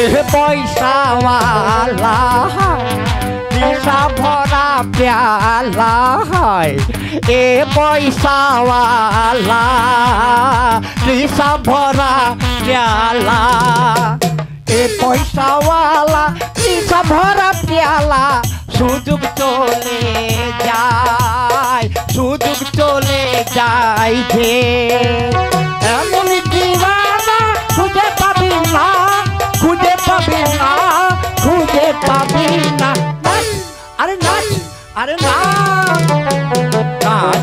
पैसा वाला निशा भरा प्याला है ए पैसा वाला निशा भरा प्याला ए पैसा वाला निशा भरा प्याला सुजुग चले जाए सुजुग चले जाए जे एमन दीवाना खुजे पाबी ना खुजे पाबी ना खुजे पाबी ना अरे नाच अरे नाच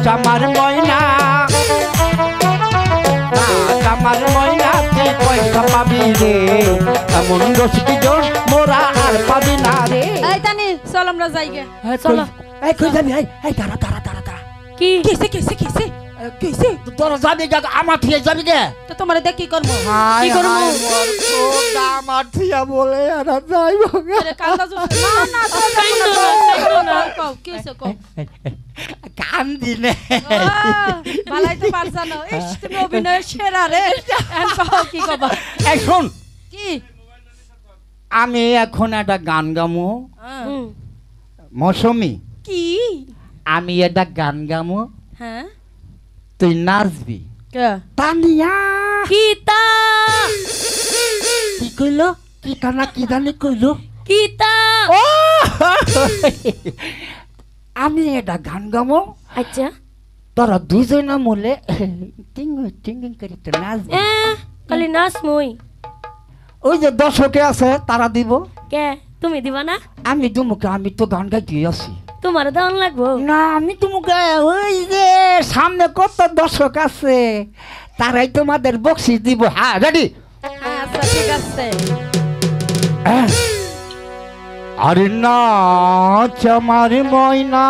আমার ময়না নাচ আমার ময়না তুই পয়সা পাবি রে এমন রসিক জন মোরা আর পাবি না রে এই তানি চল আমরা যাই গে চলো এই কই যাবি এই দাঁড়া দাঁড়া দাঁড়া দাঁড়া কি কিসে কিসে তোরা যাবি গে আমার থিয়ে যাবি গে তো তোমারে দেখ কি করব কি করব মোর তো আমার থিয়া বলে আর যাইব আরে কান্দা না না কান্দো না কও কিসে কও কান্দি নে ভালাই তো পারছ না ইস তুমি অভিনয় সেরা রে এখন কও কি কবা এই শুন কি আমি এখন একটা গান গামু মৌসুমী কি আমি একটা গান গামু হ্যাঁ তুই নাচবি কে তানিয়া গীতা কি কইলো কি কানা কি জানি কইলো গীতা ও আমি এটা গান গামো আচ্ছা তোরা দুইজনা মলে টিং টিং করে তো নাচবি খালি নাচ মই ওই যে দর্শকে আছে তারা দিব কে তুমি দিবা না আমি দুমুকে আমি তো গান গাইতে আছি তোমার দান লাগবো না আমি তোমাকে ওই যে সামনে কত দর্শক আছে তারাই তোমাদের বকশিস দিব হ্যাঁ রেডি আচ্ছা ঠিক আছে আরে নাচ আমার ময়না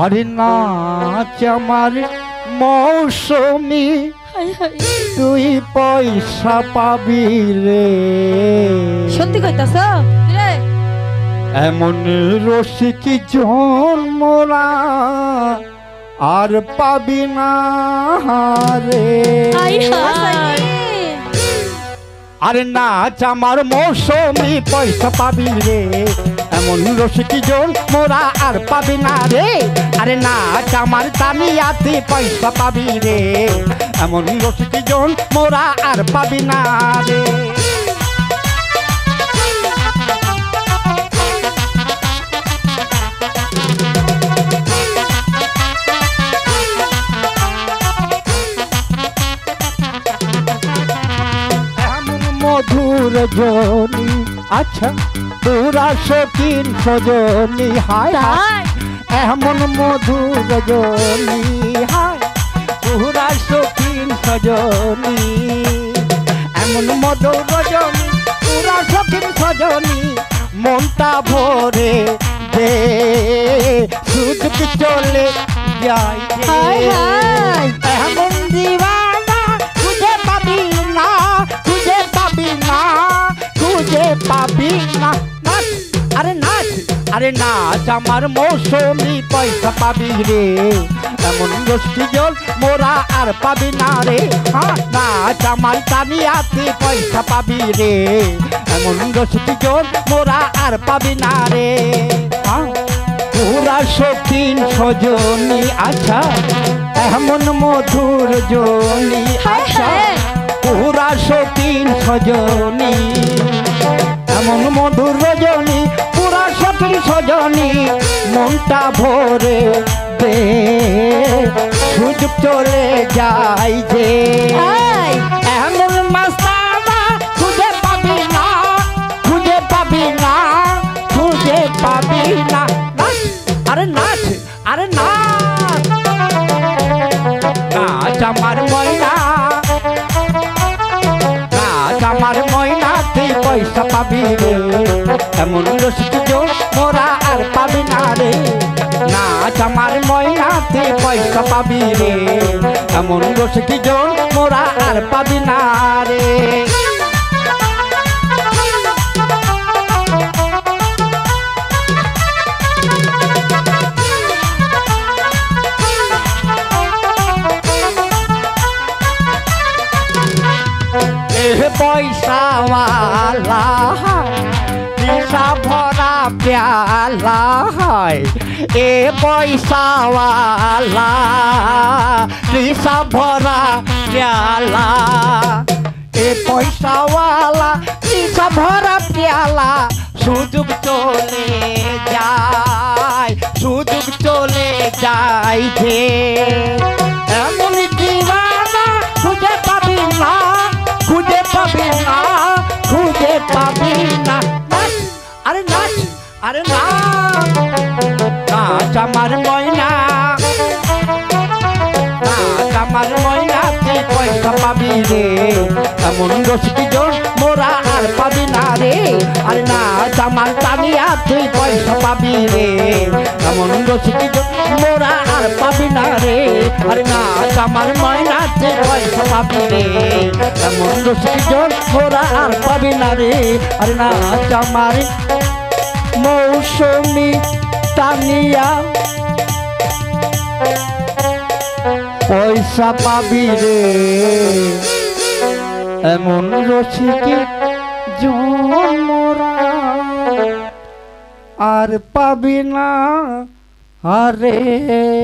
আরে নাচ আমার মৌসুমী তুই পয়সা পাবি রে সত্যি কইতাছ রে এমন রসিক জন্মরা আর পাবি না রে আরে নাচ আমার মৌসুমী পয়সা পাবি রে এমন রসিক জন্মরা আর পাবি না রে আরে নাচ আমার তানিয়াতে পয়সা পাবি রে এমন রসিক জন্মরা আর পাবি না রে মধুর জনি আচ্ছা পুরা শৌখিন সজনি হায় হায় এমন মধুর জনি হায় পুরা শৌখিন সজনি এমন মধুর জনি পুরা শৌখিন সজনি মনটা ভরে দে সুযোগ চলে যাই এমন দিওয়ানা খুঁজে পাবি না খুঁজে পাবি না খুঁজে পাবি না নাচ আরে নাচ আরে নাচ আমার মৌসুমী পয়সা পাবি রে এমন রসিক জল মোরা আর পাবি না রে হ্যাঁ নাচ আমার তানিয়াতে পয়সা পাবি রে এমন রসিক জল মোরা আর পাবি না রে হ্যাঁ পুরা শৌখিন সজনি আচ্ছা এমন মধুর জনি আচ্ছা পুরা শৌখিন সজনি এমন মধুর রজনী পুরা শৌখিন সজনি মনটা ভরে দে সুযোগ চলে যাই যে এমন মাস্তানা খুঁজে পাবি না খুঁজে পাবি না খুঁজে পাবি না আরে নাচ আরে নাচ নাচ আমার ময়না নাচ আমার ময়না তুই পয়সা পাবি রে এমন রসিক জন মোরা আর পাবি না রে নাচ আমার ময়না তুই পয়সা পাবি রে এমন রসিক জন মোরা আর পাবি না রে পয়সাওয়ালা নিশা ভরা প্যালা হয় এ পয়সাওয়ালা নিশা ভরা প্যালা এ পয়সাওয়ালা নিশা ভরা প্যালা সুযোগ চলে যায় সুযোগ চলে যায় যে এমন দিওয়ানা খুঁজে পাবি না খুঁজে পাবি না খুঁজে পাবি না আরে নাচ আরে নাচ আমার ময়না নাচ আমার ময়না তুই পয়সা পাবি রে এমন রসিকি জন মোরা আর পাবি না রে আরে নাচ আমার তানিয়া তুই পয়সা পাবি রে এমন রসিকি জন মোরা আর পাবি না রে আরে নাচ আমার ময়না তুই পয়সা পাবি রে এমন রসিকি জন মোরা আর পাবি না রে আরে নাচ আমার মৌসুমী তানিয়া পয়সা পাবি রে এমন রসিকি জন মোরা আর পাবি না আরে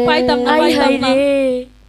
পাইতাম না আই হাই পাইতাম না রে